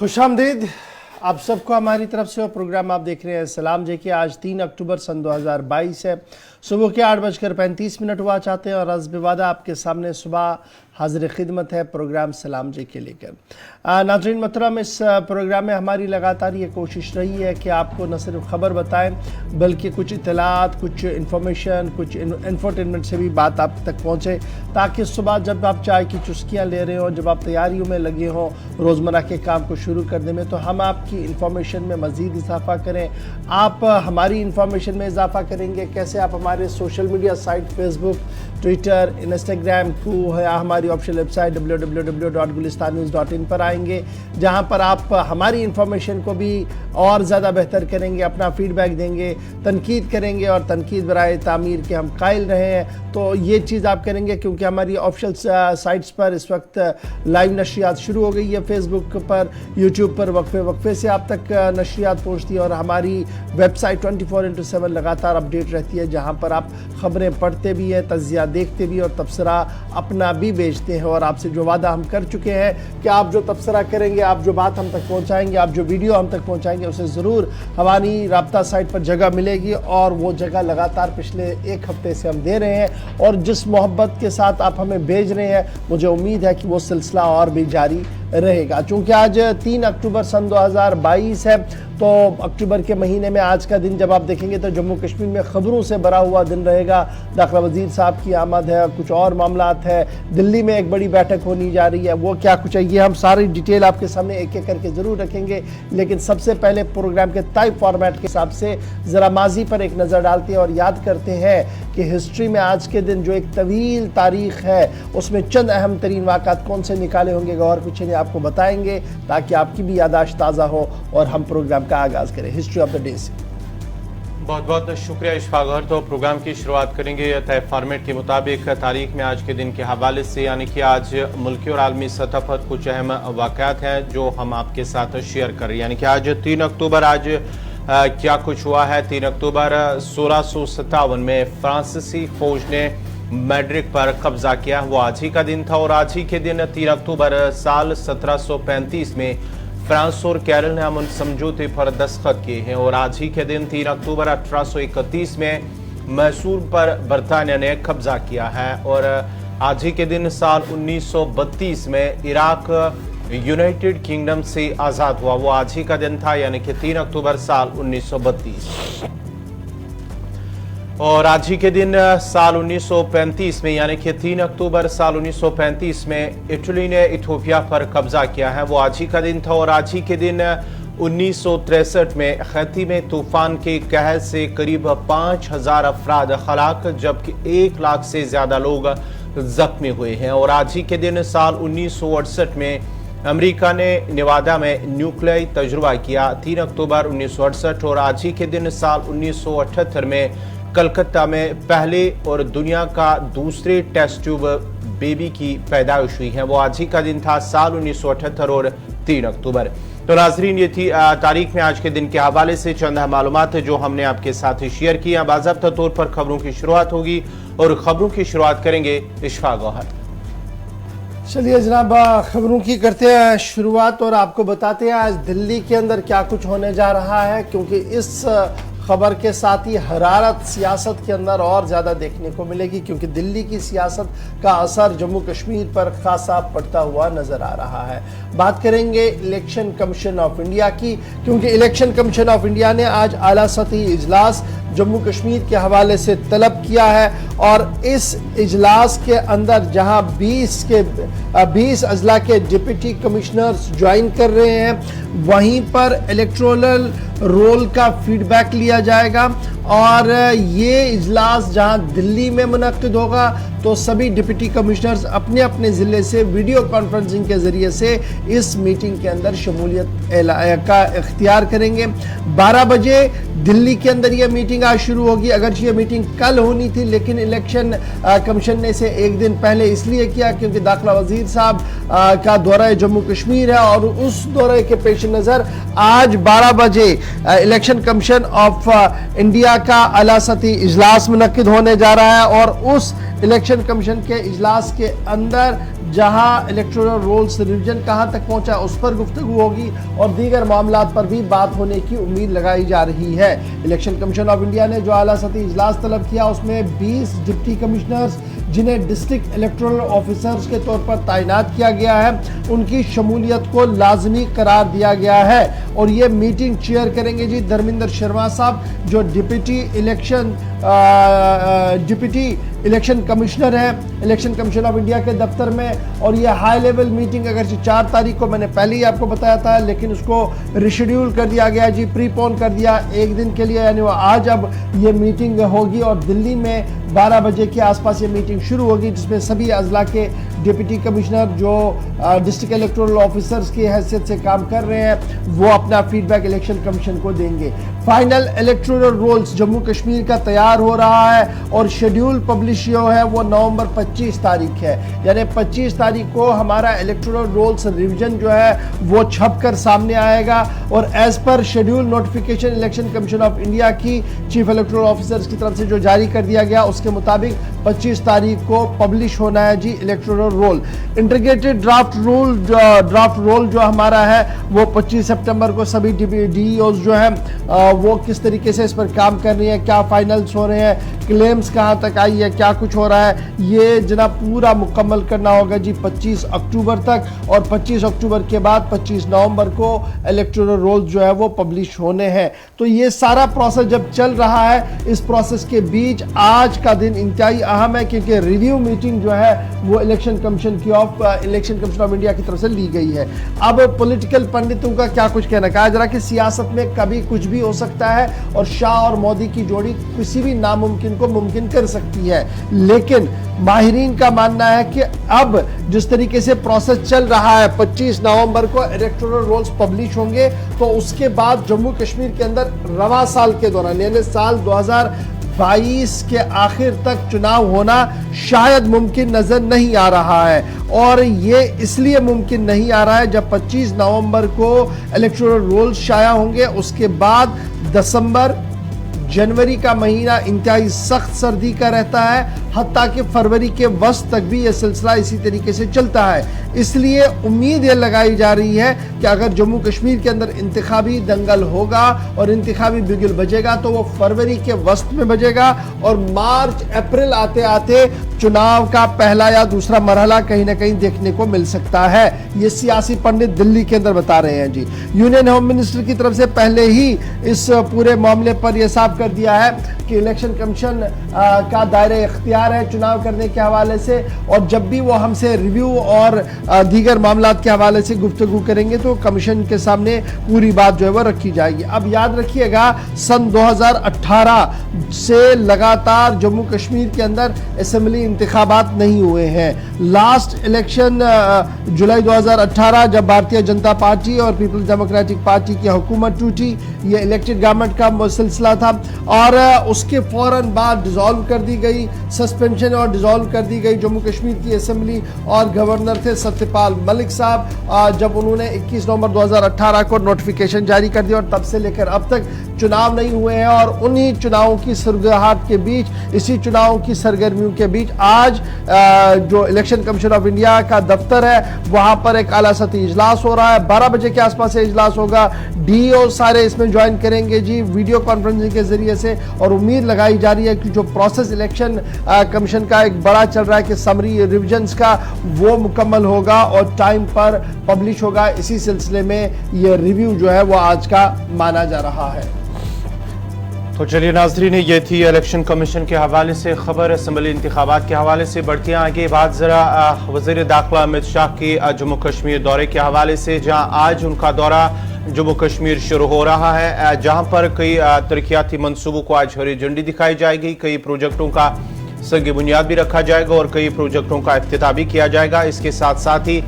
खुशामदीद आप सबको हमारी तरफ से। और प्रोग्राम आप देख रहे हैं सलाम जे की। आज 3 अक्टूबर सन 2022 है। सुबह के 8:35 हुआ चाहते हैं और हस्ब वादा आपके सामने सुबह हाजिर खिदमत है प्रोग्राम सलाम जे के लेकर। नाज़रीन मोहतरम, इस प्रोग्राम में हमारी लगातार ये कोशिश रही है कि आपको न सिर्फ ख़बर बताएं बल्कि कुछ इतलात, कुछ इन्फॉर्मेशन, कुछ इंफोटेनमेंट से भी बात आप तक पहुँचे, ताकि सुबह जब आप चाय की चुस्कियाँ ले रहे हों, जब आप तैयारियों में लगे हों रोज़मर्रा के काम को शुरू करने में, तो हम आपकी इन्फॉर्मेशन में मज़ीद इजाफ़ा करें। आप हमारी इन्फॉर्मेशन में इजाफ़ा करेंगे कैसे? आप हमारे social media site Facebook, Twitter, Instagram को है, हमारी ऑफिशियल वेबसाइट www.gulistannews.in पर आएंगे, जहां पर आप हमारी इन्फॉर्मेशन को भी और ज़्यादा बेहतर करेंगे, अपना फीडबैक देंगे, तनकीद करेंगे और तनकीद बराए तामीर के हम कायल रहे हैं। तो ये चीज़ आप करेंगे क्योंकि हमारी ऑफिशियल साइट्स पर इस वक्त लाइव नशरियात शुरू हो गई है। फेसबुक पर, यूट्यूब पर वक्फे से आप तक नशरियात पहुँचती है और हमारी वेबसाइट 24/7 लगातार अपडेट रहती है, जहाँ पर आप ख़बरें पढ़ते भी हैं, तज़िया देखते भी और तबसरा अपना भी भेजते हैं। और आपसे जो वादा हम कर चुके हैं कि आप जो तबसरा करेंगे, आप जो बात हम तक पहुंचाएंगे, आप जो वीडियो हम तक पहुंचाएंगे, उसे ज़रूर हमारी राब्ता साइट पर जगह मिलेगी। और वो जगह लगातार पिछले 1 हफ्ते से हम दे रहे हैं और जिस मोहब्बत के साथ आप हमें भेज रहे हैं, मुझे उम्मीद है कि वो सिलसिला और भी जारी रहेगा। चूँकि आज 3 अक्टूबर सन 2022 है, तो अक्टूबर के महीने में आज का दिन जब आप देखेंगे तो जम्मू कश्मीर में ख़बरों से भरा हुआ दिन रहेगा। दाखिला वज़ीर साहब की आमद है, कुछ और मामलात है, दिल्ली में एक बड़ी बैठक होने जा रही है, वो क्या कुछ है, ये हम सारी डिटेल आपके सामने एक एक करके ज़रूर रखेंगे। लेकिन सबसे पहले प्रोग्राम के तय फॉर्मेट के हिसाब से ज़रा माजी पर एक नज़र डालते हैं और याद करते हैं कि हिस्ट्री में आज के दिन जो एक तवील तारीख़ है, उसमें चंद अहम तरीन वाक़ात कौन से निकाले होंगे, गौर पीछे ने आपको बताएंगे ताकि आपकी भी यादाश्त ताज़ा हो और हम प्रोग्राम का आगाज़ करें हिस्ट्री ऑफ द डे से। बहुत बहुत शुक्रिया इशफाक गौहर। तो प्रोग्राम की शुरुआत करेंगे तय फॉर्मेट के मुताबिक तारीख में आज के दिन के हवाले से, यानी कि आज मुल्की और आलमी सतह पर कुछ अहम वाक़यात हैं जो हम आपके साथ शेयर कर रहे हैं। यानी कि आज 3 अक्टूबर आज क्या कुछ हुआ है। 3 अक्टूबर 1657 में फ्रांसीसी फौज ने मैड्रिड पर कब्जा किया, वो आज ही का दिन था। और आज ही के दिन 3 अक्टूबर साल 1735 में फ्रांस और केरल ने अमन समझौते पर दस्तखत किए हैं। और आज ही के दिन 3 अक्टूबर 1831 में मैसूर पर बरतानिया ने कब्जा किया है। और आज ही के दिन साल 1932 में इराक यूनाइटेड किंगडम से आज़ाद हुआ, वो आज ही का दिन था, यानी कि 3 अक्टूबर साल 1932। और आज ही के दिन साल 1935 में, यानी कि 3 अक्टूबर साल 1935 में इटली ने इथियोपिया पर कब्जा किया है, वो आज ही का दिन था। और आज ही के दिन 1963 में हैती में तूफान के कहर से करीब 5000 अफराद हलाक जबकि 1 लाख से ज़्यादा लोग जख्मी हुए हैं। और आज ही के दिन साल 1968 में अमेरिका ने नेवादा में न्यूक्लियर तजुर्बा किया, 3 अक्टूबर 1968। और आज ही के दिन साल 1978 में कलकत्ता में पहले और दुनिया का दूसरे टेस्ट ट्यूब बेबी की पैदाइश हुई है, वो आज ही का दिन था, साल 1978 और 3 अक्टूबर। तो नाजरीन, ये थी तारीख में आज के दिन के हवाले से चंद मालूमात जो हमने आपके साथ शेयर की। बाज़ाब्ता तौर पर खबरों की शुरुआत होगी और खबरों की शुरुआत करेंगे इशफाक गौहर। चलिए जनाब, खबरों की करते हैं शुरुआत और आपको बताते हैं आज दिल्ली के अंदर क्या कुछ होने जा रहा है, क्योंकि इस खबर के साथ ही हरारत सियासत के अंदर और ज़्यादा देखने को मिलेगी, क्योंकि दिल्ली की सियासत का असर जम्मू कश्मीर पर खासा पड़ता हुआ नज़र आ रहा है। बात करेंगे इलेक्शन कमीशन ऑफ इंडिया की, क्योंकि इलेक्शन कमीशन ऑफ इंडिया ने आज आला सतही इजलास जम्मू कश्मीर के हवाले से तलब किया है। और इस इजलास के अंदर जहां 20 अजला के डिप्टी कमिश्नर्स ज्वाइन कर रहे हैं, वहीं पर इलेक्टोरल रोल का फीडबैक लिया जाएगा। और ये इजलास जहां दिल्ली में मुनक्किद होगा तो सभी डिप्टी कमिश्नर्स अपने अपने ज़िले से वीडियो कॉन्फ्रेंसिंग के ज़रिए से इस मीटिंग के अंदर शमूलियत का इख्तियार करेंगे। 12 बजे दिल्ली के अंदर ये मीटिंग आज शुरू होगी। अगर ये मीटिंग कल होनी थी, लेकिन इलेक्शन कमीशन ने इसे एक दिन पहले इसलिए किया क्योंकि दाखिला वज़ीर साहब का दौरा जम्मू कश्मीर है और उस दौरे के पेश नज़र आज 12 बजे इलेक्शन कमीशन ऑफ इंडिया का आला सतही इजलास मुनक्किद होने जा रहा है। और उस इलेक्शन कमीशन के इजलास के अंदर जहां इलेक्टोरल रोल्स रिवीजन कहां तक पहुंचा उस पर गुफ्तगू होगी और दीगर मामलात पर भी बात होने की उम्मीद लगाई जा रही है। इलेक्शन कमीशन ऑफ इंडिया ने जो आला सतही इजलास तलब किया उसमें 20 डिप्टी कमिश्नर्स जिन्हें डिस्ट्रिक्ट इलेक्टोरल ऑफिसर्स के तौर पर तैनात किया गया है उनकी शमूलियत को लाजमी करार दिया गया है और ये मीटिंग चेयर करेंगे जी धर्मेंद्र शर्मा साहब जो डिप्टी इलेक्शन कमिश्नर है इलेक्शन कमीशन ऑफ इंडिया के दफ्तर में। और ये हाई लेवल मीटिंग अगर 4 तारीख को मैंने पहले ही आपको बताया था लेकिन उसको रिशेड्यूल कर दिया गया जी, प्रीपोन कर दिया एक दिन के लिए, यानी वो आज अब ये मीटिंग होगी और दिल्ली में 12 बजे के आसपास ये मीटिंग शुरू होगी जिसमें सभी अजला के डिप्टी कमिश्नर जो डिस्ट्रिक्ट इलेक्टोरल ऑफिसर्स की हैसियत से काम कर रहे हैं वो अपना फीडबैक इलेक्शन कमीशन को देंगे। Final electoral rolls Jammu Kashmir का तैयार हो रहा है और शेड्यूल पब्लिश जो है वो नवंबर 25 तारीख है, यानी 25 तारीख को हमारा इलेक्टोरल रोल्स रिवीजन जो है वो छपकर सामने आएगा और as per schedule notification election commission of India की चीफ इलेक्टोरल ऑफिसर्स की तरफ से जो जारी कर दिया गया उसके मुताबिक 25 तारीख को पब्लिश होना है जी electoral roll. Integrated draft roll जो हमारा है वो 25 सितंबर को सभी डीईओज जो है वो किस तरीके से इस पर काम कर रही है, क्या फाइनल्स हो रहे हैं, क्लेम्स कहां तक आई है, क्या कुछ हो रहा है, ये जनाब पूरा मुकम्मल करना होगा जी 25 अक्टूबर तक और 25 अक्टूबर के बाद 25 नवंबर को इलेक्टोरल रोल जो है वो पब्लिश होने हैं। तो ये सारा प्रोसेस जब चल रहा है इस प्रोसेस के बीच आज का दिन इंतहाई अहम है क्योंकि रिव्यू मीटिंग जो है वो इलेक्शन कमीशन ऑफ इंडिया की तरफ से ली गई है। अब पॉलिटिकल पंडितों का क्या कुछ कहना, कहा जा रहा है कि सियासत में कभी कुछ भी हो सकता है और शाह और मोदी की जोड़ी किसी भी नामुमकिन को मुमकिन कर सकती है, लेकिन माहिरीन का मानना है कि अब जिस तरीके से प्रोसेस चल रहा है 25 नवंबर को इलेक्टोरल रोल्स पब्लिश होंगे तो उसके बाद जम्मू कश्मीर के अंदर रवा साल के दौरान यानी साल 2022 के आखिर तक चुनाव होना शायद मुमकिन नजर नहीं आ रहा है और ये इसलिए मुमकिन नहीं आ रहा है जब 25 नवंबर को इलेक्टोरल रोल्स शाया होंगे उसके बाद दिसंबर जनवरी का महीना इंतहाई सख्त सर्दी का रहता है, हत्ता कि फरवरी के वस्त तक भी यह सिलसिला इसी तरीके से चलता है। इसलिए उम्मीद यह लगाई जा रही है कि अगर जम्मू कश्मीर के अंदर इंतखाबी दंगल होगा और इंतखाबी बिगुल बजेगा तो वो फरवरी के वस्त में बजेगा और मार्च अप्रैल आते आते चुनाव का पहला या दूसरा मरहला कहीं ना कहीं देखने को मिल सकता है। ये सियासी पंडित दिल्ली के अंदर बता रहे हैं जी। यूनियन होम मिनिस्टर की तरफ से पहले ही इस पूरे मामले पर यह साफ कर दिया है कि इलेक्शन कमीशन का दायरे इख्तियार है चुनाव करने के हवाले से और जब भी वो हमसे रिव्यू और दीगर मामलात के हवाले से गुफ्तगू करेंगे तो कमीशन के सामने पूरी बात जो है वो रखी जाएगी। अब याद रखिएगा सन 2018 से लगातार जम्मू कश्मीर के अंदर असेंबली इंतखाबात नहीं हुए हैं। लास्ट इलेक्शन जुलाई 2018 जब भारतीय जनता पार्टी और पीपल्स डेमोक्रेटिक पार्टी की हुकूमत टूटी, ये इलेक्टेड गवर्नमेंट का सिलसिला था और उसके फौरन बाद डिसॉल्व कर दी गई, सस्पेंशन और डिसॉल्व कर दी गई जम्मू कश्मीर की असेंबली और गवर्नर थे सत्यपाल मलिक साहब जब उन्होंने 21 नवंबर 2018 को नोटिफिकेशन जारी कर दिया और तब से लेकर अब तक चुनाव नहीं हुए हैं और उन्हीं चुनावों की सुरगहाट के बीच, इसी चुनावों की सरगर्मियों के बीच आज जो इलेक्शन कमीशन ऑफ इंडिया का दफ्तर है वहां पर एक आला सतही इजलास हो रहा है। 12 बजे के आसपास से इजलास होगा, डीओ सारे इसमें ज्वाइन करेंगे जी वीडियो कॉन्फ्रेंसिंग के जरिए से और उम्मीद लगाई जा रही है कि जो प्रोसेस इलेक्शन कमीशन का एक बड़ा चल रहा है कि समरी रिविजन्स का वो मुकम्मल होगा और टाइम पर पब्लिश होगा। इसी सिलसिले में ये रिव्यू जो है वो आज का माना जा रहा है। तो चलिए नाजरीन, ये थी इलेक्शन कमीशन के हवाले से खबर। असम्बली इंतखाबात के हवाले से बढ़ते हैं आगे बात जरा वज़ीर दाखिला अमित शाह के जम्मू कश्मीर दौरे के हवाले से, जहां आज उनका दौरा जम्मू कश्मीर शुरू हो रहा है, जहां पर कई तरक्याती मंसूबों को आज हरी झंडी दिखाई जाएगी, कई प्रोजेक्टों का संग बुनियाद भी रखा जाएगा और कई प्रोजेक्टों का इफ्तिताह भी किया जाएगा। इसके साथ साथ ही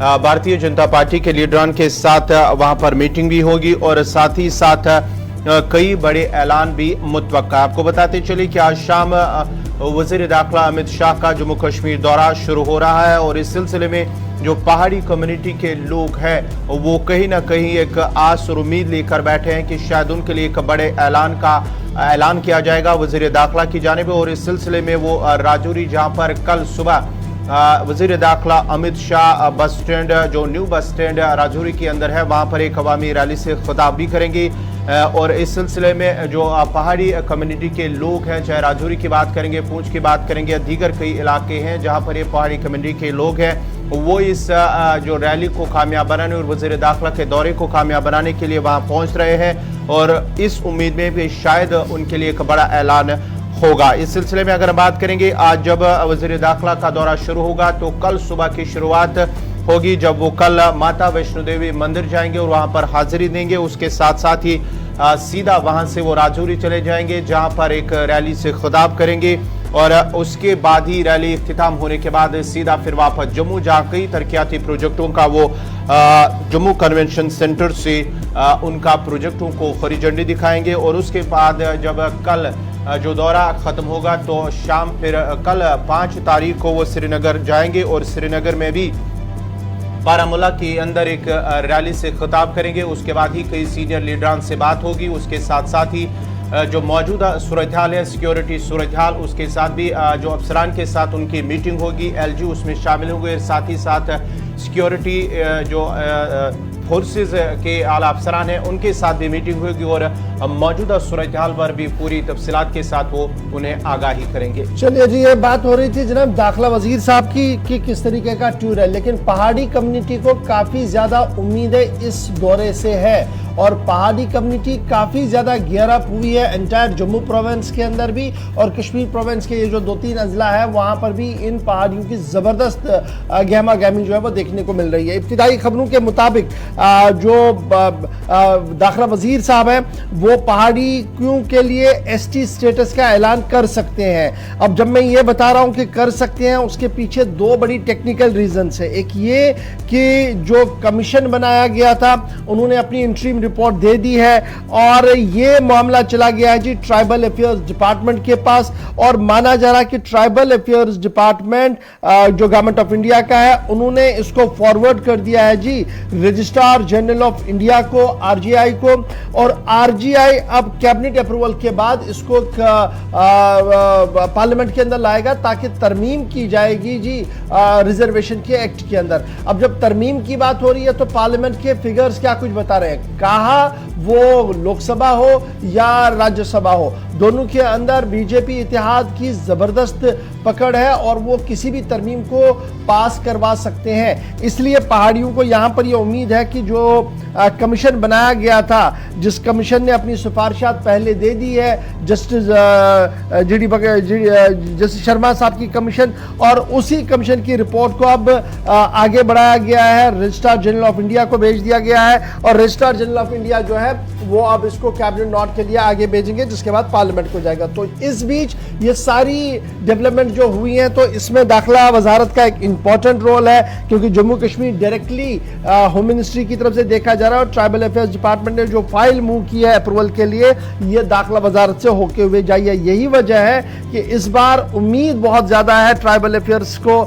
भारतीय जनता पार्टी के लीडरान के साथ वहां पर मीटिंग भी होगी और साथ ही साथ कई बड़े ऐलान भी मुतवक्का है। आपको बताते चलिए कि आज शाम वज़ीर दाखिला अमित शाह का जम्मू कश्मीर दौरा शुरू हो रहा है और इस सिलसिले में जो पहाड़ी कम्युनिटी के लोग हैं वो कहीं ना कहीं एक आस और उम्मीद लेकर बैठे हैं कि शायद उनके लिए एक बड़े ऐलान किया जाएगा वज़ीर दाखिला की जानिब और इस सिलसिले में वो राजौरी जहां पर कल सुबह वजीर दाखिला अमित शाह बस स्टैंड, जो न्यू बस स्टैंड राजौरी के अंदर है, वहां पर एक अवामी रैली से खिताब भी करेंगे। और इस सिलसिले में जो पहाड़ी कम्युनिटी के लोग हैं, चाहे राजौरी की बात करेंगे, पूंछ की बात करेंगे, दीगर कई इलाके हैं जहां पर ये पहाड़ी कम्युनिटी के लोग हैं, वो इस जो रैली को कामयाब बनाने और वजीर दाखिला के दौरे को कामयाब बनाने के लिए वहां पहुंच रहे हैं और इस उम्मीद में भी शायद उनके लिए एक बड़ा ऐलान होगा। इस सिलसिले में अगर हम बात करेंगे, आज जब वजीर दाखिला का दौरा शुरू होगा तो कल सुबह की शुरुआत होगी, जब वो कल माता वैष्णो देवी मंदिर जाएंगे और वहां पर हाजिरी देंगे। उसके साथ साथ ही सीधा वहां से वो राजौरी चले जाएंगे, जहां पर एक रैली से खिताब करेंगे और उसके बाद ही रैली इख्तिताम होने के बाद सीधा फिर वापस जम्मू, जहां कई तरक्याती प्रोजेक्टों का वो जम्मू कन्वेंशन सेंटर से उनका प्रोजेक्टों को हरी झंडी दिखाएंगे। और उसके बाद जब कल जो दौरा खत्म होगा तो शाम फिर कल 5 तारीख को वो श्रीनगर जाएंगे और श्रीनगर में भी बारामूला के अंदर एक रैली से खिताब करेंगे। उसके बाद ही कई सीनियर लीडरान से बात होगी। उसके साथ साथ ही जो मौजूदा सूरत हाल है, सिक्योरिटी सूरत हाल, उसके साथ भी जो अफसरान के साथ उनकी मीटिंग होगी, LG उसमें शामिल होंगे। साथ ही साथ सिक्योरिटी जो फोर्सेस के आला अफसरान हैं उनके साथ भी मीटिंग होगी और मौजूदा सूरत हाल पर भी पूरी तफसीलात के साथ वो उन्हें आगाही करेंगे। चलिए जी, ये बात हो रही थी जनाब दाखिला वजीर साहब की कि किस तरीके का टूर है, लेकिन पहाड़ी कम्युनिटी को काफी ज्यादा उम्मीदें इस दौरे से है और पहाड़ी कम्युनिटी काफी ज्यादा गियर अप हुई है एंटायर जम्मू प्रोविंस के अंदर भी और कश्मीर प्रोविंस के ये जो 2-3 अजला है वहां पर भी इन पहाड़ियों की जबरदस्त गहमा गहमी जो है वो देखने को मिल रही है। इब्तिदाई खबरों के मुताबिक जो दाखिला वजीर साहब हैं वो पहाड़ियों के लिए ST स्टेटस का ऐलान कर सकते हैं। अब जब मैं ये बता रहा हूं कि कर सकते हैं, उसके पीछे 2 बड़ी टेक्निकल रीजंस है। एक ये कि जो कमीशन बनाया गया था उन्होंने अपनी इंट्रीम रिपोर्ट दे दी है और ये मामला चला गया है जी ट्राइबल अफेयर्स डिपार्टमेंट के पास और माना जा रहा है कि ट्राइबल अफेयर्स डिपार्टमेंट जो गवर्नमेंट ऑफ इंडिया का है उन्होंने इसको फॉरवर्ड कर दिया है जी रजिस्ट्रार जनरल ऑफ इंडिया को, RGI को, और RGI अब कैबिनेट अप्रूवल के बाद इसको पार्लियामेंट के अंदर लाएगा ताकि तरमीम की जाएगी जी रिजर्वेशन के एक्ट के अंदर। अब जब तरमीम की बात हो रही है तो पार्लियामेंट के फिगर्स क्या कुछ बता रहे हैं, कहा वो लोकसभा हो या राज्यसभा हो, दोनों के अंदर बीजेपी इत्तेहाद की जबरदस्त पकड़ है और वो किसी भी तरमीम को पास करवा सकते हैं। इसलिए पहाड़ियों को यहां पर ये उम्मीद है कि जो कमीशन बनाया गया था, जिस कमीशन ने अपनी सिफारिशात पहले दे दी है, जस्टिस जस्टिस शर्मा साहब की कमीशन, और उसी कमीशन की रिपोर्ट को अब आगे बढ़ाया गया है, रजिस्ट्रार जनरल ऑफ इंडिया को भेज दिया गया है और रजिस्ट्रार जनरल ऑफ इंडिया जो है वो अब इसको कैबिनेट नोट के लिए आगे भेजेंगे, जिसके बाद पार्लियामेंट को जाएगा। तो इस बीच ये सारी डेवलपमेंट जो हुई हैं तो इसमें दाखिला वजारत का एक इंपॉर्टेंट रोल है, क्योंकि Jammu Kashmir directly home ministry की तरफ से देखा जा रहा है और ट्राइबल अफेयर्स डिपार्टमेंट ने जो फाइल मूव की है अप्रूवल के लिए ये दाखिला वजारत से होके हुए जाइए। यही वजह है कि इस बार उम्मीद बहुत ज्यादा है ट्राइबल अफेयर्स को,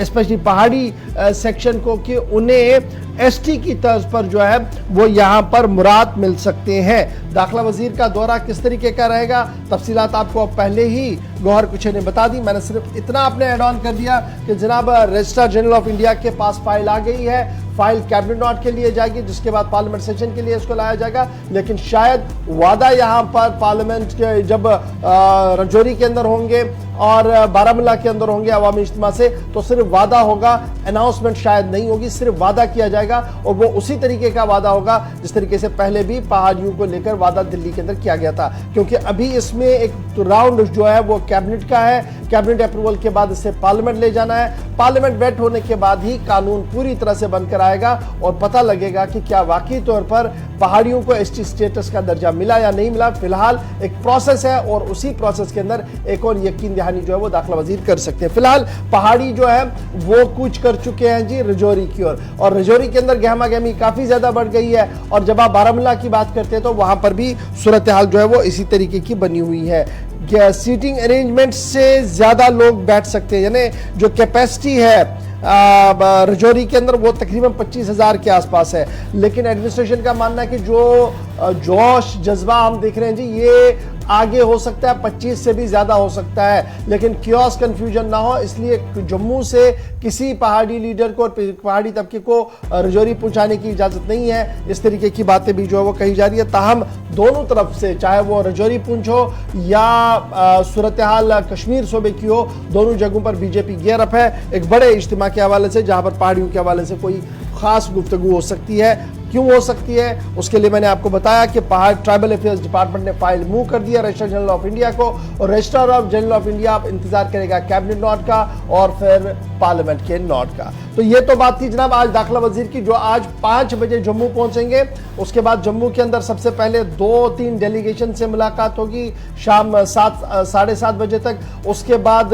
स्पेशली पहाड़ी सेक्शन को, कि उन्हें ST की तर्ज पर जो है वो यहां पर मुराद मिल सकते हैं। दाखिला वजीर का दौरा किस तरीके का रहेगा, तफसीलात आपको पहले ही गौहर कुछ ने बता दी। मैंने सिर्फ इतना आपने ऐड ऑन कर दिया कि जनाब रजिस्ट्रार जनरल ऑफ इंडिया के पास फाइल आ गई है, फाइल कैबिनेट नोट के लिए जाएगी, जिसके बाद पार्लियामेंट सेशन के लिए इसको लाया जाएगा। लेकिन शायद वादा यहां पर पार्लियामेंट के जब राजौरी के अंदर होंगे और बारामूला के अंदर होंगे अवामी इज्तिमा से, तो सिर्फ वादा होगा, अनाउंसमेंट शायद नहीं होगी, सिर्फ वादा किया जाएगा और वो उसी तरीके का वादा होगा जिस तरीके से पहले भी पहाड़ियों को लेकर वादा दिल्ली के अंदर किया गया था। क्योंकि अभी इसमें एक राउंड जो है वो कैबिनेट का है, कैबिनेट अप्रूवल के बाद इसे पार्लियामेंट ले जाना है, पार्लियामेंट वेट होने के बाद ही कानून पूरी तरह से बनकर आएगा और पता लगेगा कि क्या वाकई तौर पर पहाड़ियों को ST स्टेटस का दर्जा मिला या नहीं मिला। फिलहाल एक प्रोसेस है और उसी प्रोसेस के अंदर एक और यकीन दहानी जो है वो दाखिला वजीर कर सकते हैं। फिलहाल पहाड़ी जो है वो कूच कर चुके हैं जी राजौरी की ओर और राजौरी के अंदर गहमा गहमी काफी ज्यादा बढ़ गई है और जब आप बारामूला की बात करते हैं तो वहां पर भी सूरत हाल जो है वो इसी तरीके की बनी हुई है। सीटिंग अरेंजमेंट से ज्यादा लोग बैठ सकते हैं, यानी जो कैपेसिटी है राजौरी के अंदर वो तकरीबन 25,000 के आसपास है। लेकिन एडमिनिस्ट्रेशन का मानना है कि जो जोश जज्बा हम देख रहे हैं जी, ये आगे हो सकता है, 25 से भी ज्यादा हो सकता है, लेकिन क्योस कंफ्यूजन ना हो, इसलिए जम्मू से किसी पहाड़ी लीडर को और पहाड़ी तबके को रजौरी पहुंचाने की इजाजत नहीं है। इस तरीके की बातें भी जो है वो कही जा रही है। ताहम दोनों तरफ से, चाहे वो रजौरी पुंछ हो या सूरत हाल कश्मीर सूबे की हो, दोनों जगहों पर बीजेपी गियर अप है एक बड़े इज्तिमा के हवाले से, जहां पर पहाड़ियों के हवाले से कोई खास गुफ्तगू हो सकती है। क्यों हो सकती है उसके लिए मैंने आपको बताया कि पहाड़ ट्राइबल अफेयर्स डिपार्टमेंट ने फाइल मूव कर दिया रजिस्ट्रार जनरल ऑफ इंडिया को, और रजिस्ट्रार जनरल ऑफ इंडिया इंतजार करेगा कैबिनेट नोट का और फिर पार्लियामेंट के नोट का। तो ये तो बात थी जनाब आज दाखिला वजीर की, जो आज 5 बजे जम्मू पहुंचेंगे। उसके बाद जम्मू के अंदर सबसे पहले 2-3 डेलीगेशन से मुलाकात होगी शाम 7-7:30 बजे तक। उसके बाद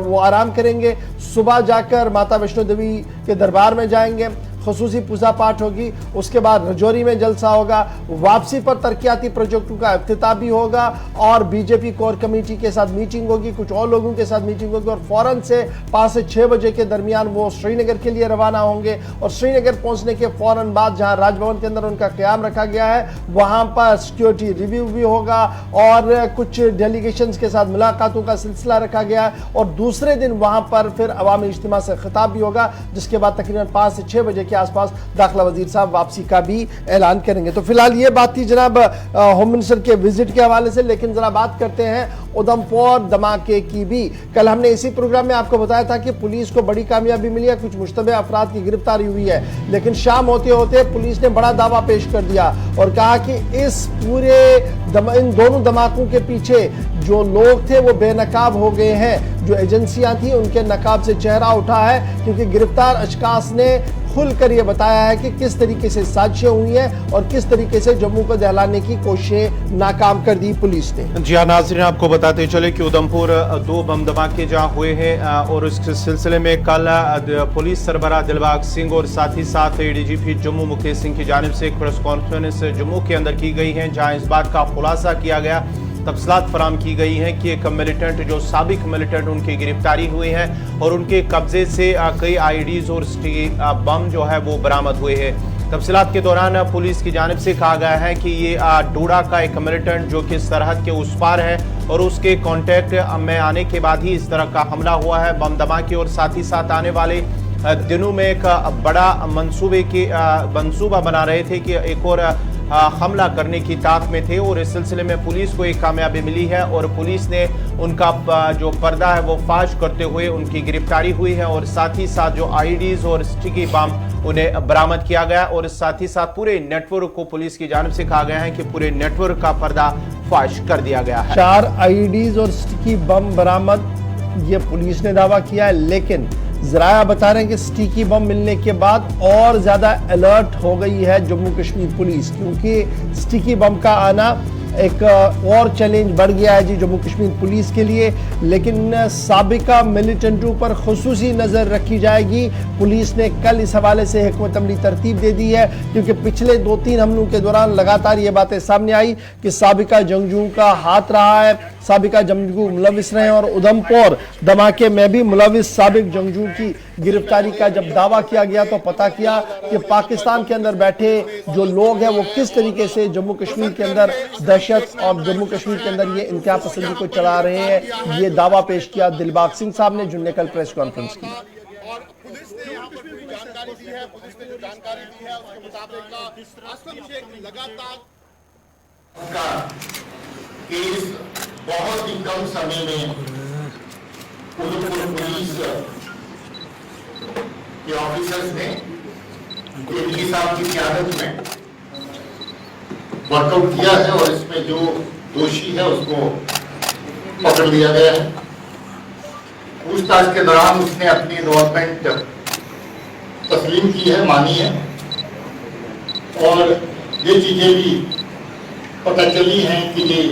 वो आराम करेंगे, सुबह जाकर माता वैष्णो देवी के दरबार में जाएंगे, खसूसी पूजा पाठ होगी। उसके बाद रजौरी में जलसा होगा, वापसी पर तरक्याती प्रोजेक्टों का इफ्तिताह भी होगा और बीजेपी कोर कमेटी के साथ मीटिंग होगी, कुछ और लोगों के साथ मीटिंग होगी, और फौरन से 5 से 6 बजे के दरमियान वो श्रीनगर के लिए रवाना होंगे। और श्रीनगर पहुंचने के फौरन बाद जहां राजभवन के अंदर उनका क़याम रखा गया है, वहां पर सिक्योरिटी रिव्यू भी होगा और कुछ डेलीगेशंस के साथ मुलाकातों का सिलसिला रखा गया है। और दूसरे दिन वहां पर फिर अवामी इज्तिमा से खिताब भी होगा, जिसके बाद तकरीबन 5 से 6 बजे के आसपास दाखिला वजीर साहब वापसी का भी ऐलान करेंगे। तो फिलहाल ये बात थी जनाब होम मिनिस्टर के विजिट के हवाले से। लेकिन जरा बात करते हैं उधमपुर धमाके की भी। कल हमने इसी प्रोग्राम में आपको बताया था कि पुलिस को बड़ी कामयाबी मिली है, कुछ मुश्तबे अफराद की गिरफ्तारी हुई है, लेकिन शाम होते होते पुलिस ने बड़ा दावा पेश कर दिया और कहा कि इस पूरे इन दोनों धमाकों के पीछे जो लोग थे वो बेनकाब हो गए हैं। जो एजेंसियां थी उनके नकाब से चेहरा उठा है, क्योंकि गिरफ्तार अशखास ने खुलकर यह बताया है कि किस तरीके से साजिशें हुई हैं और किस तरीके से जम्मू को दहलाने की कोशिशें नाकाम कर दी पुलिस ने। जी हाँ नाज़रीन, आपको बताते चले कि उधमपुर 2 बम धमाके जहां हुए हैं और इस सिलसिले में कल पुलिस सरबराह दिलबाग सिंह और साथ ही साथ एडीजीपी जम्मू मुकेश सिंह की जानिब से एक प्रेस कॉन्फ्रेंस जम्मू के अंदर की गई है, जहां इस बात का खुलासा किया गया, तफसीलात फराम की गई हैं कि एक मिलिटेंट जो साबिक मिलिटेंट उनकी गिरफ्तारी हुई है और उनके कब्जे से कई आईडीज और बम जो है वो बरामद हुए हैं। तफसीलात के दौरान पुलिस की जानिब से कहा गया है कि ये डोडा का एक मिलिटेंट जो कि सरहद के उस पार है और उसके कांटेक्ट में आने के बाद ही इस तरह का हमला हुआ है, बम धमाके। और साथ ही साथ आने वाले दिनों में एक बड़ा मंसूबा बना रहे थे कि एक और हमला करने की ताक में थे, और इस सिलसिले में पुलिस को एक कामयाबी मिली है और पुलिस ने उनका जो पर्दा है वो फाश करते हुए उनकी गिरफ्तारी हुई है। और साथ ही साथ जो आईडीज और स्टिकी बम उन्हें बरामद किया गया और साथ ही साथ पूरे नेटवर्क को पुलिस की जानिब से कहा गया है कि पूरे नेटवर्क का पर्दा फाश कर दिया गया है। 4 आईडीज और स्टिकी बम बरामद, ये पुलिस ने दावा किया है, लेकिन जराया बता रहे हैं कि स्टिकी बम मिलने के बाद और ज्यादा अलर्ट हो गई है जम्मू कश्मीर पुलिस, क्योंकि स्टिकी बम का आना एक और चैलेंज बढ़ गया है जी जम्मू कश्मीर पुलिस के लिए। लेकिन साबिका मिलिटेंटों पर खुसूसी नज़र रखी जाएगी। पुलिस ने कल इस हवाले से हिकमत अमली तरतीब दे दी है, क्योंकि पिछले 2-3 हमलों के दौरान लगातार ये बातें सामने आई कि साबिका जंगजुओं का हाथ रहा है, साबिका जंगजू मुलविस रहे हैं, और उधमपुर धमाके में भी मुलविस साबिक जंगजू की गिरफ्तारी का जब दावा किया गया तो पता किया कि पाकिस्तान के अंदर बैठे जो लोग हैं वो किस तरीके से जम्मू कश्मीर के अंदर दहशत और जम्मू कश्मीर के अंदर ये इंतहा पसंदी को चला रहे हैं। ये दावा पेश किया दिलबाग सिंह साहब ने, जिनने कल प्रेस कॉन्फ्रेंस की। और पुलिस ने यहाँ पर पूरी जानकारी दी है, पुलिस ने जो जानकारी दी है उसके मुताबिक असलम शेख लगातार का केस बहुत ही कम समय में उधमपुर पुलिस के ऑफिसर्स ने एडीजी साहब की क़यादत में वर्कआउट किया है और इसमें जो दोषी है उसको पकड़ लिया गया है। पूछताछ के दौरान उसने अपनी इन्वॉल्वमेंट तस्लीम की है, मानी है, और ये चीजें भी पता चली हैं कि ये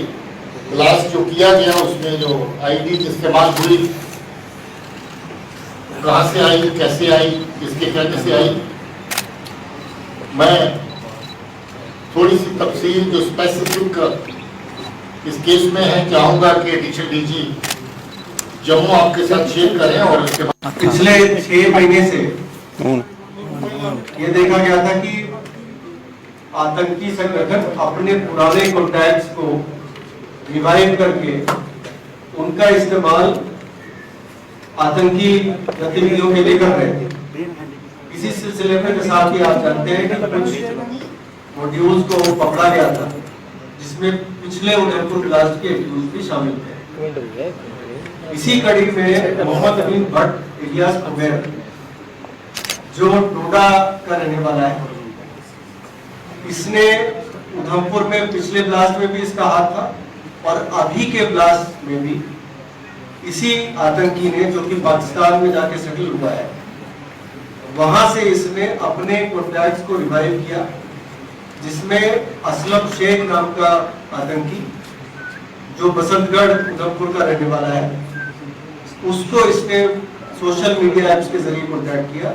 ब्लास्ट जो किया गया उसमें जो आईडी इस्तेमाल हुई कहाँ से आई, कैसे आई, किसके कहने से आई। मैं थोड़ी सी तफसील जो स्पेसिफिक इस केस में है चाहूंगा कि एडिशनल डीजी जम्मू आपके साथ शेयर करें। और उसके बाद पिछले 6 महीने से ये देखा गया था कि आतंकी संगठन अपने पुराने कॉन्टैक्ट्स को रिवाइव करके उनका इस्तेमाल आतंकी गतिविधियों के लिए कर रहे थे। इसी सिलसिले में जैसा कि आप जानते हैं कि कुछ मॉड्यूल्स को पकड़ा गया था जिसमें पिछले उदयपुर ब्लास्ट के एक्यूज भी शामिल थे। इसी कड़ी में मोहम्मद अमीन भट्ट इलियास कुबैर जो डोडा का रहने वाला है, इसने उधमपुर में पिछले ब्लास्ट में भी इसका हाथ था और अभी के ब्लास्ट में भी इसी आतंकी ने, जो कि पाकिस्तान में जाके सेटल हुआ है, वहां से इसने अपने कॉन्टैक्ट्स को रिवाइव किया, जिसमें असलम शेख नाम का आतंकी जो बसंतगढ़ उधमपुर का रहने वाला है, उसको इसने सोशल मीडिया ऐप्स के जरिए कॉन्टैक्ट किया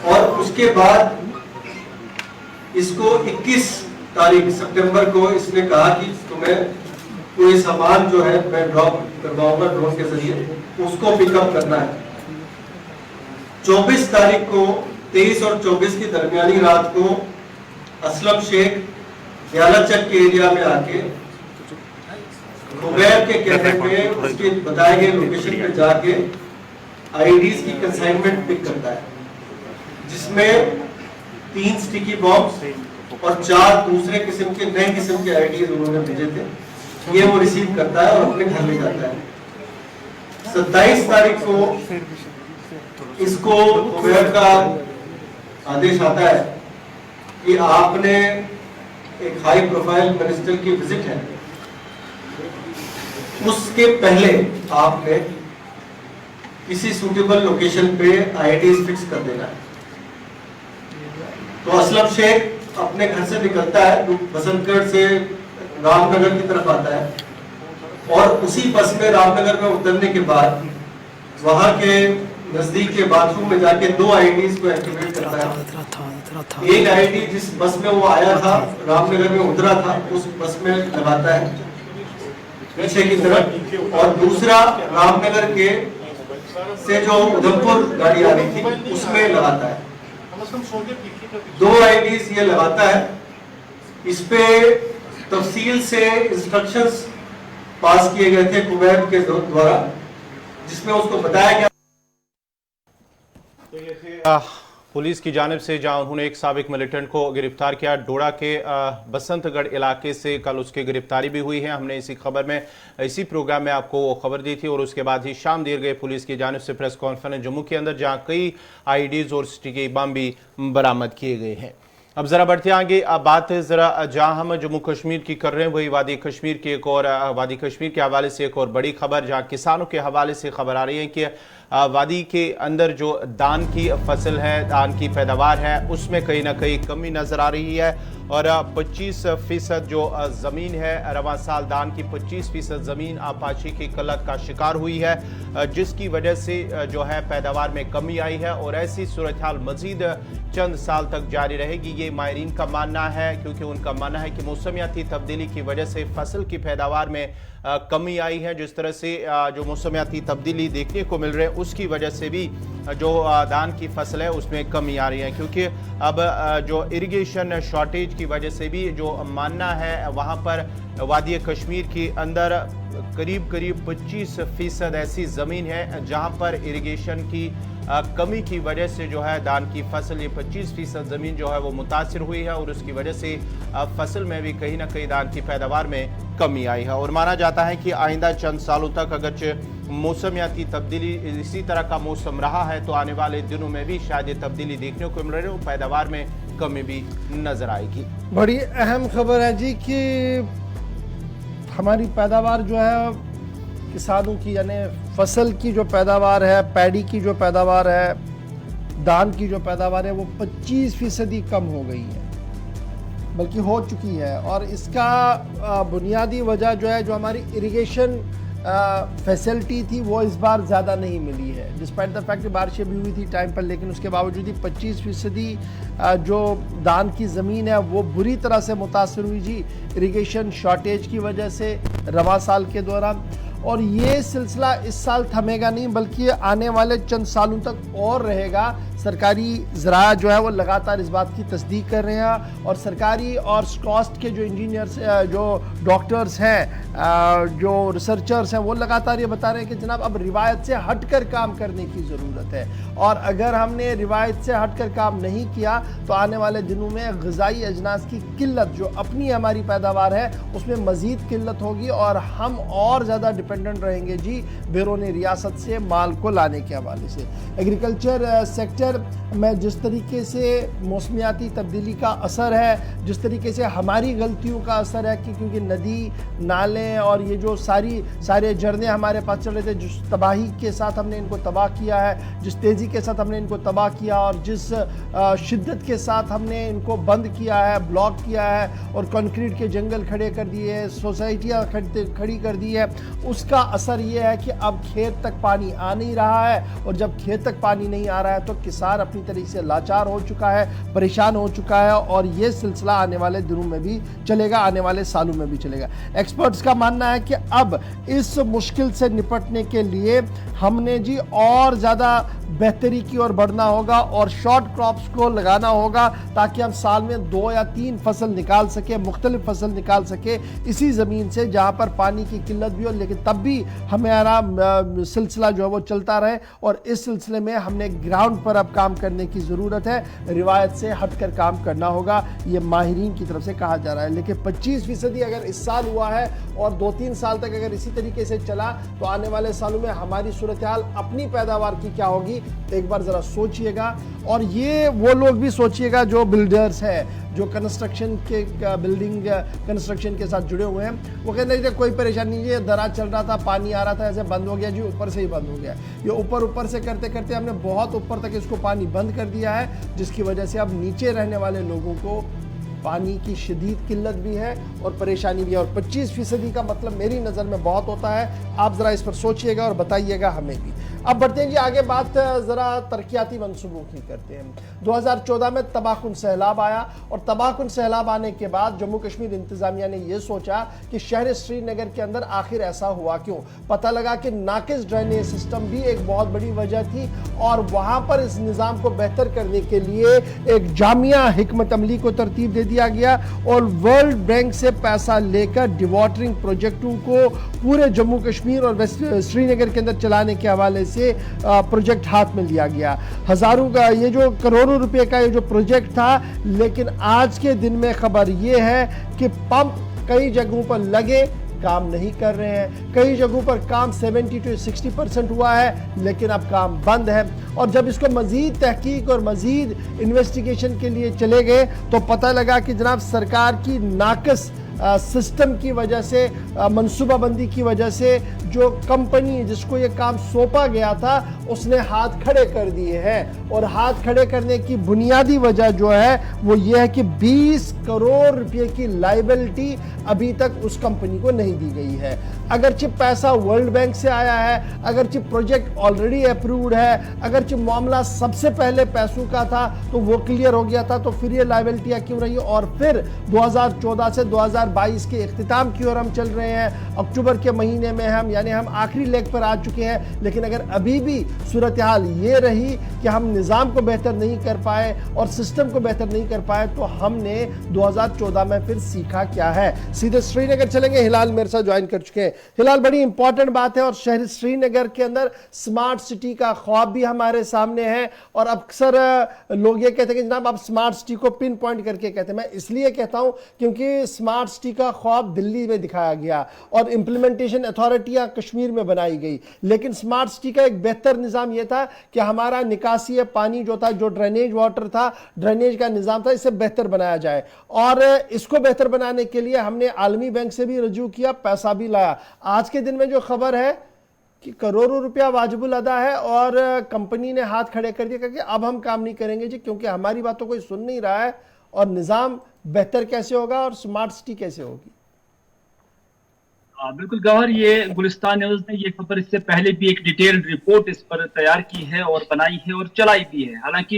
और उसके बाद इसको 21 तारीख सितंबर को इसने कहा कि तुम्हें कोई सामान जो है मैं ड्रॉप करवाऊंगा ड्रोन के जरिए, उसको पिकअप करना है। 24 तारीख को 23 और 24 की दरमियानी रात को असलम शेख दयालचक के एरिया में आके कुबैर के कहने पे उसके बताए गए लोकेशन पे जाके आईडीज की कंसाइनमेंट पिक करता है, जिसमें 3 स्टिकी बॉम्ब और 4 दूसरे किस्म के नए किस्म के आईडीज उन्होंने भेजे थे। ये वो रिसीव करता है और अपने घर ले जाता है। 27 तारीख को इसको कुबैर का आदेश आता है कि आपने एक हाई प्रोफाइल मिनिस्टर की विजिट है, उसके पहले आपने किसी सूटेबल लोकेशन पे आईडीज फिक्स कर देना है। तो असलम शेख अपने घर से निकलता है, बसंतगढ़ से रामनगर की तरफ आता है और उसी बस में रामनगर में उतरने के बाद वहां के नजदीक के बाथरूम में जाके 2 आईडीज को एक्टिवेट करता है। एक आईडी जिस बस में वो आया था, रामनगर में उतरा था, उस बस में लगाता है पीछे की तरफ, और दूसरा रामनगर के से जो उधमपुर गाड़ी आ रही थी उसमें लगाता है। 2 आईडीज ये लगाता है। इस पे तफसील से इंस्ट्रक्शंस पास किए गए थे कुबैर के द्वारा, जिसमें उसको बताया गया पुलिस की जानिब से जहां उन्होंने एक साबिक मिलिटेंट को गिरफ्तार किया। डोडा के बसंतगढ़ इलाके से कल उसकी गिरफ्तारी भी हुई है। हमने इसी खबर में, इसी प्रोग्राम में आपको वो खबर दी थी और उसके बाद ही शाम देर गए पुलिस की जानिब से प्रेस कॉन्फ्रेंस जम्मू के अंदर, जहां कई आईडीज और स्टिकी बम भी बरामद किए गए हैं। अब जरा बढ़ते आगे, अब बात जरा जहां हम जम्मू कश्मीर की कर रहे हैं, वही वादी कश्मीर की एक और वादी कश्मीर के हवाले से एक और बड़ी खबर, जहां किसानों के हवाले से खबर आ रही है कि वादी के अंदर जो धान की फसल है, धान की पैदावार है, उसमें कहीं ना कहीं कमी नजर आ रही है और 25% जो ज़मीन है, रवां साल धान की 25% ज़मीन आपाशी की किल्लत का शिकार हुई है, जिसकी वजह से जो है पैदावार में कमी आई है और ऐसी सूरत हाल मजीद चंद साल तक जारी रहेगी, ये माहिरीन का मानना है। क्योंकि उनका मानना है कि मौसमियाती तब्दीली की वजह से फसल की पैदावार में कमी आई है। जिस तरह से जो मौसमियाती तब्दीली देखने को मिल रहे हैं, उसकी वजह से भी जो धान की फसल है उसमें कमी आ रही है। क्योंकि अब जो इरिगेशन शॉर्टेज की वजह से भी जो मानना है, वहाँ पर वादी कश्मीर के अंदर करीब 25% ऐसी ज़मीन है जहाँ पर इरिगेशन की कमी की वजह से जो है धान की फसल, ये 25% ज़मीन जो है वो मुतासिर हुई है और उसकी वजह से फसल में भी कहीं ना कहीं धान की पैदावार में कमी आई है। और माना जाता है कि आइंदा चंद सालों तक अगर मौसमियाती तब्दीली इसी तरह का मौसम रहा है तो आने वाले दिनों में भी शायद ये तब्दीली देखने को मिल रही है, पैदावार में कमी भी नजर आएगी। बड़ी अहम खबर है जी कि हमारी पैदावार जो है किसानों की, यानी फसल की जो पैदावार है, पैडी की जो पैदावार है, धान की जो पैदावार है, वो 25% कम हो गई है, बल्कि हो चुकी है। और इसका बुनियादी वजह जो है, जो हमारी इरिगेशन फैसिलिटी थी वो इस बार ज़्यादा नहीं मिली है, डिस्पाइट द फैक्ट बारिशें भी हुई थी टाइम पर, लेकिन उसके बावजूद ही 25% जो धान की ज़मीन है वो बुरी तरह से मुतासर हुई जी इरिगेशन शॉर्टेज की वजह से रवा साल के दौरान। और ये सिलसिला इस साल थमेगा नहीं, बल्कि आने वाले चंद सालों तक और रहेगा। सरकारी ज़राआ जो है वो लगातार इस बात की तस्दीक कर रहे हैं, और सरकारी और कॉस्ट के जो इंजीनियर्स, जो डॉक्टर्स हैं, जो रिसर्चर्स हैं, वो लगातार ये बता रहे हैं कि जनाब अब रिवायत से हटकर काम करने की ज़रूरत है। और अगर हमने रिवायत से हटकर काम नहीं किया तो आने वाले दिनों में ग़िज़ाई अजनास की किल्लत, जो अपनी हमारी पैदावार है, उसमें मज़ीद किल्लत होगी और हम और ज़्यादा डिपेंडेंट रहेंगे जी बैरून रियासत से माल को लाने के हवाले से। एग्रीकल्चर सेक्टर में जिस तरीके से मौसमियाती तब्दीली का असर है, जिस तरीके से हमारी गलतियों का असर है कि क्योंकि नदी नाले और ये जो सारे झरने हमारे पास चल रहे थे, जिस तबाही के साथ हमने इनको तबाह किया है, जिस तेज़ी के साथ हमने इनको तबाह किया और जिस शिद्दत के साथ हमने इनको बंद किया है, ब्लॉक किया है और कंक्रीट के जंगल खड़े कर दिए, सोसाइटियाँ खड़ी कर दी है, उसका असर ये है कि अब खेत तक पानी आ नहीं रहा है। और जब खेत तक पानी नहीं आ रहा है तो किसान अपनी तरीके से लाचार हो चुका है, परेशान हो चुका है, और ये सिलसिला आने वाले दिनों में भी चलेगा, आने वाले सालों में भी चलेगा। एक्सपर्ट्स का मानना है कि अब इस मुश्किल से निपटने के लिए हमने जी और ज़्यादा बेहतरी की ओर बढ़ना होगा और शॉर्ट क्रॉप्स को लगाना होगा, ताकि हम साल में 2 या 3 फसल निकाल सके, मुख्तलिफ फसल निकाल सके इसी ज़मीन से जहाँ पर पानी की किल्लत भी हो, लेकिन तब भी हमारा सिलसिला जो है वो चलता रहे। और इस सिलसिले में हमने ग्राउंड पर अब काम करने की ज़रूरत है, रिवायत से हटकर काम करना होगा, ये माहिरीन की तरफ से कहा जा रहा है। लेकिन 25% अगर इस साल हुआ है और 2-3 साल तक अगर इसी तरीके से चला तो आने वाले सालों में हमारी सूरत हाल अपनी पैदावार की क्या होगी, एक बार ज़रा सोचिएगा। और ये वो लोग भी सोचिएगा जो बिल्डर्स हैं, जो कंस्ट्रक्शन के साथ जुड़े हुए हैं, वो कहते हैं कोई परेशानी नहीं है, दरार चल रहा था, पानी आ रहा था, ऐसे बंद हो गया जी, ऊपर से ही बंद हो गया। ये ऊपर से करते करते हमने बहुत ऊपर तक इसको पानी बंद कर दिया है, जिसकी वजह से अब नीचे रहने वाले लोगों को पानी की शदीद किल्लत भी है और परेशानी भी है। और 25% का मतलब मेरी नज़र में बहुत होता है। आप ज़रा इस पर सोचिएगा और बताइएगा हमें भी। अब बढ़ते हैं जी आगे, बात ज़रा तरक्याती मंसूबों की करते हैं। 2014 में तबाहकुन सैलाब आया और तबाहकुन सैलाब आने के बाद जम्मू कश्मीर इंतज़ामिया ने यह सोचा कि शहर श्रीनगर के अंदर आखिर ऐसा हुआ क्यों। पता लगा कि नाकिस ड्रेनेज सिस्टम भी एक बहुत बड़ी वजह थी और वहाँ पर इस निज़ाम को बेहतर करने के लिए एक जामिया हिकमत अमली को तरतीब दे दिया गया और वर्ल्ड बैंक से पैसा लेकर डिवॉटरिंग प्रोजेक्टों को पूरे जम्मू कश्मीर और वेस्ट श्रीनगर के अंदर चलाने के हवाले से प्रोजेक्ट हाथ में लिया गया। हजारों का ये जो करोड़ों रुपए का ये जो प्रोजेक्ट था, लेकिन आज के दिन में खबर ये है कि पंप कई जगहों पर लगे, काम नहीं कर रहे हैं, कई जगहों पर काम 70 से 60% हुआ है, लेकिन अब काम बंद है। और जब इसको मजीद तहकीक और मजीद इन्वेस्टिगेशन के लिए चले गए तो पता लगा कि जनाब सरकार की नाकस सिस्टम की वजह से, मनसूबाबंदी की वजह से जो कंपनी जिसको ये काम सौंपा गया था उसने हाथ खड़े कर दिए हैं। और हाथ खड़े करने की बुनियादी वजह जो है वो ये है कि 20 करोड़ रुपए की लायबिलिटी अभी तक उस कंपनी को नहीं दी गई है। अगरचे पैसा वर्ल्ड बैंक से आया है, अगरचे प्रोजेक्ट ऑलरेडी अप्रूव्ड है, अगरचे मामला सबसे पहले पैसों का था तो वो क्लियर हो गया था, तो फिर ये लायबिलिटियाँ क्यों रही? और फिर 2014 से 2022 के इख्तिताम की ओर हम चल रहे हैं। अक्टूबर के महीने में हम आखिरी लेग पर आ चुके हैं, लेकिन अगर अभी भी सूरत हाल ये रही कि हम निज़ाम को बेहतर नहीं कर पाए और सिस्टम को बेहतर नहीं कर पाए तो हमने 2014 में फिर सीखा क्या है। सीधे श्रीनगर चलेंगे, हिलाल मेरे साथ ज्वाइन कर चुके हैं। हिलाल, बड़ी इंपॉर्टेंट बात है और शहर श्रीनगर के अंदर स्मार्ट सिटी का ख्वाब भी हमारे सामने है और अक्सर लोग ये कहते हैं कि जनाब आप स्मार्ट सिटी को पिन पॉइंट करके कहते हैं। मैं इसलिए कहता हूं क्योंकि स्मार्ट सिटी का ख्वाब दिल्ली में दिखाया गया और इंप्लीमेंटेशन अथॉरिटियां कश्मीर में बनाई गई, लेकिन स्मार्ट सिटी का एक बेहतर निज़ाम यह था कि हमारा निकासी पानी जो था, जो ड्रेनेज वाटर था, ड्रेनेज का निज़ाम था, इसे बेहतर बनाया जाए। और इसको बेहतर बनाने के लिए हमने आलमी बैंक से भी रजू किया, पैसा भी लाया। आज के दिन में जो खबर है कि करोड़ों रुपया वाजिबुल अदा है और कंपनी ने हाथ खड़े कर दिया कि अब हम काम नहीं करेंगे जी, क्योंकि हमारी बातों कोई सुन नहीं रहा है और निज़ाम बेहतर कैसे होगा और स्मार्ट सिटी कैसे होगी। बिल्कुल गौहर, ये गुलिस्तान न्यूज़ ने ये खबर इससे पहले भी एक डिटेल्ड रिपोर्ट इस पर तैयार की है और बनाई है और चलाई भी है। हालांकि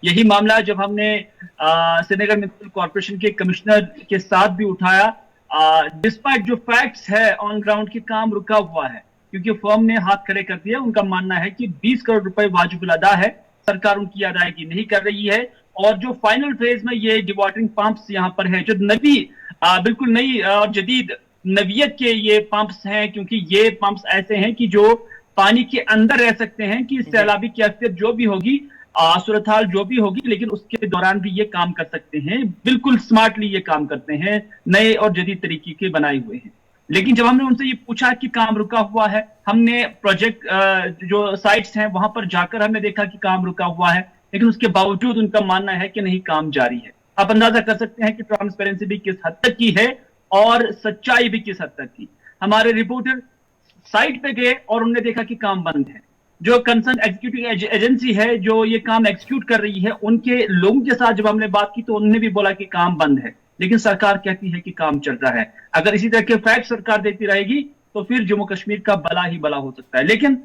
यही मामला जब हमने श्रीनगर म्युनिसिपल कॉर्पोरेशन के कमिश्नर के साथ भी उठाया डिस्पाइट जो फैक्ट्स है ऑन ग्राउंड की काम रुका हुआ है, क्योंकि फर्म ने हाथ खड़े कर दिया। उनका मानना है कि 20 करोड़ रुपए वाजिब अदा है, सरकार उनकी अदायगी नहीं कर रही है। और जो फाइनल फेज में ये डिवाटरिंग पंप्स यहाँ पर है, जो बिल्कुल नई और जदीद नवियत के ये पंप्स हैं, क्योंकि ये पंप्स ऐसे हैं कि जो पानी के अंदर रह सकते हैं कि सैलाबी कैफियत जो भी होगी, सूरत हाल जो भी होगी, लेकिन उसके दौरान भी ये काम कर सकते हैं। बिल्कुल स्मार्टली ये काम करते हैं, नए और जदीद तरीके के बनाए हुए हैं। लेकिन जब हमने उनसे ये पूछा कि काम रुका हुआ है, हमने प्रोजेक्ट जो साइट्स हैं वहां पर जाकर हमने देखा कि काम रुका हुआ है, लेकिन उसके बावजूद उनका मानना है कि नहीं, काम जारी है। आप अंदाजा कर सकते हैं कि ट्रांसपेरेंसी भी किस हद तक की है और सच्चाई भी किस हद तक की। हमारे रिपोर्टर साइट पे गए और उन्होंने देखा कि काम बंद है। जो कंसर्न एग्जीक्यूटिव एजेंसी है जो ये काम एग्जीक्यूट कर रही है, उनके लोगों के साथ जब हमने बात की तो उन्होंने भी बोला कि काम बंद है, लेकिन सरकार कहती है कि काम चल रहा है। अगर इसी तरह के फैक्ट सरकार देती रहेगी तो फिर जम्मू कश्मीर का भला ही भला हो सकता है। लेकिन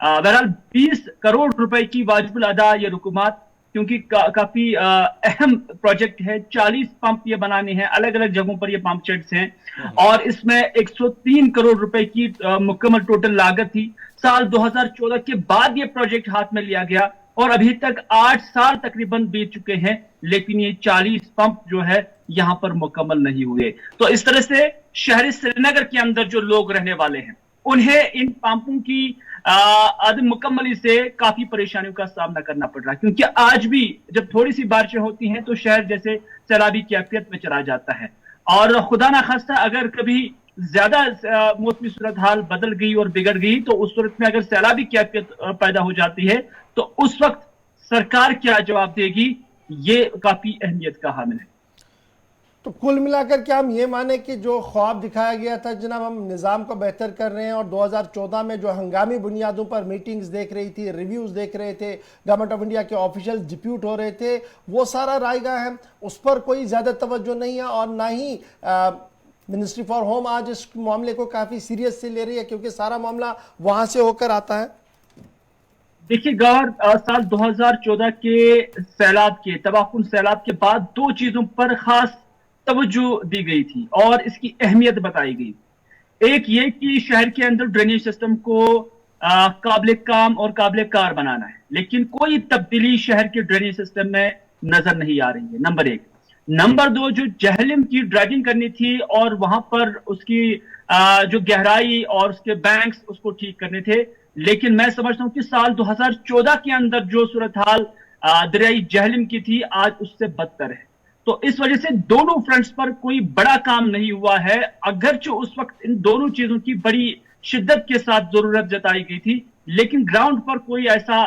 बहरहाल 20 करोड़ रुपए की वाजिबुल अदा ये रुकूमात, क्योंकि काफी अहम प्रोजेक्ट है। 40 पंप ये बनाने हैं, अलग अलग जगहों पर ये पंप सेट्स हैं और इसमें 103 करोड़ रुपए की मुकम्मल टोटल लागत थी। साल 2014 के बाद ये प्रोजेक्ट हाथ में लिया गया और अभी तक 8 साल तकरीबन बीत चुके हैं, लेकिन ये 40 पंप जो है यहां पर मुकम्मल नहीं हुए। तो इस तरह से शहरी श्रीनगर के अंदर जो लोग रहने वाले हैं उन्हें इन पंपों की अदम मुकम्मली से काफी परेशानियों का सामना करना पड़ रहा है, क्योंकि आज भी जब थोड़ी सी बारिशें होती हैं तो शहर जैसे सैलाबी कैफियत में चला जाता है। और खुदा ना खास्ता अगर कभी ज्यादा मौसमी सूरत हाल बदल गई और बिगड़ गई तो उस सूरत में अगर सैलाबी कैफियत पैदा हो जाती है तो उस वक्त सरकार क्या जवाब देगी, ये काफी अहमियत का हामिल है। तो कुल मिलाकर क्या हम ये माने कि जो ख्वाब दिखाया गया था जनाब, हम निज़ाम को बेहतर कर रहे हैं और 2014 में जो हंगामी बुनियादों पर मीटिंग्स देख रही थी, रिव्यूज़ देख रहे थे, गवर्नमेंट ऑफ इंडिया के ऑफिशियल डिप्यूट हो रहे थे, वो सारा रायगा है, उस पर कोई ज़्यादा तवज्जो नहीं है और ना ही मिनिस्ट्री फॉर होम आज इस मामले को काफ़ी सीरियस से ले रही है, क्योंकि सारा मामला वहाँ से होकर आता है। देखिए गौर, साल 2014 के सैलाब के तबाहकुन सैलाब के बाद 2 चीज़ों पर खास तवज्जो दी गई थी और इसकी अहमियत बताई गई। एक ये कि शहर के अंदर ड्रेनेज सिस्टम को काबिल काम और काबिल कार बनाना है, लेकिन कोई तब्दीली शहर के ड्रेनेज सिस्टम में नजर नहीं आ रही है, नंबर 1। नंबर 2, जो जहलम की ड्राइविंग करनी थी और वहां पर उसकी जो गहराई और उसके बैंक्स उसको ठीक करने थे, लेकिन मैं समझता हूं कि साल 2014 के अंदर जो सूरत हाल दरियाई जहलम की थी आज उससे बदतर है। तो इस वजह से दोनों फ्रंट्स पर कोई बड़ा काम नहीं हुआ है, अगरचे उस वक्त इन दोनों चीजों की बड़ी शिद्दत के साथ जरूरत जताई गई थी, लेकिन ग्राउंड पर कोई ऐसा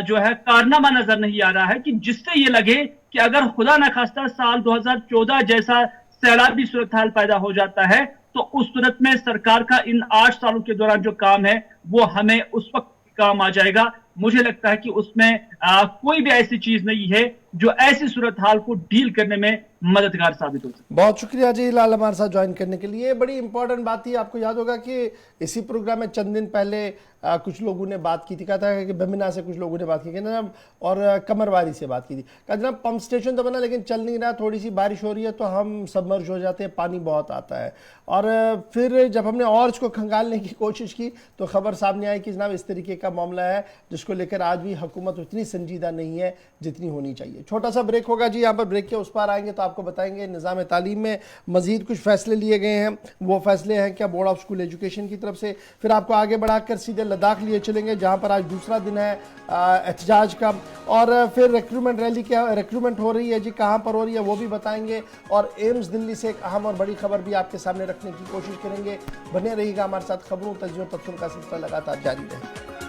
जो है कारनामा नजर नहीं आ रहा है कि जिससे ये लगे कि अगर खुदा न खास्ता साल 2014 जैसा सैलाबी सूरत हाल पैदा हो जाता है तो उस सूरत में सरकार का इन 8 सालों के दौरान जो काम है वो हमें उस वक्त काम आ जाएगा। मुझे लगता है कि उसमें कोई भी ऐसी चीज नहीं है जो ऐसी सूरत हाल को डील करने में मददगार साबित हो सकती। बहुत शुक्रिया जी हिलाल हमारे साथ ज्वाइन करने के लिए। बड़ी इंपॉर्टेंट बात थी, आपको याद होगा कि इसी प्रोग्राम में चंद दिन पहले कुछ लोगों ने बात की थी, कहा था कि बमिना से कुछ लोगों ने बात की जनाब और कमरवारी से बात की थी, कहा जनाब पंप स्टेशन तो बना लेकिन चल नहीं रहा, थोड़ी सी बारिश हो रही है तो हम सबमर्ज हो जाते हैं, पानी बहुत आता है। और फिर जब हमने और इसको खंगालने की कोशिश की तो खबर सामने आई कि जनाब इस तरीके का मामला है जिसको लेकर आज भी हुकूमत उतनी संजीदा नहीं है जितनी होनी चाहिए। छोटा सा ब्रेक होगा जी, यहाँ पर ब्रेक के उस पार आएंगे तो आपको बताएंगे निज़ाम तालीम में मजीद कुछ फैसले लिए गए हैं। वो फैसले हैं क्या बोर्ड ऑफ स्कूल एजुकेशन की तरफ से। फिर आपको आगे बढ़ाकर सीधे लद्दाख लिए चलेंगे जहाँ पर आज दूसरा दिन है एहतजाज का, और फिर रिक्रूटमेंट रैली क्या रिक्रूटमेंट हो रही है जी, कहाँ पर हो रही है वो भी बताएंगे, और एम्स दिल्ली से एक अहम और बड़ी खबर भी आपके सामने रखने की कोशिश करेंगे। बने रहिएगा हमारे साथ, खबरों तस्वीरों तथ्यों का सिलसिला लगातार जारी रहेगा।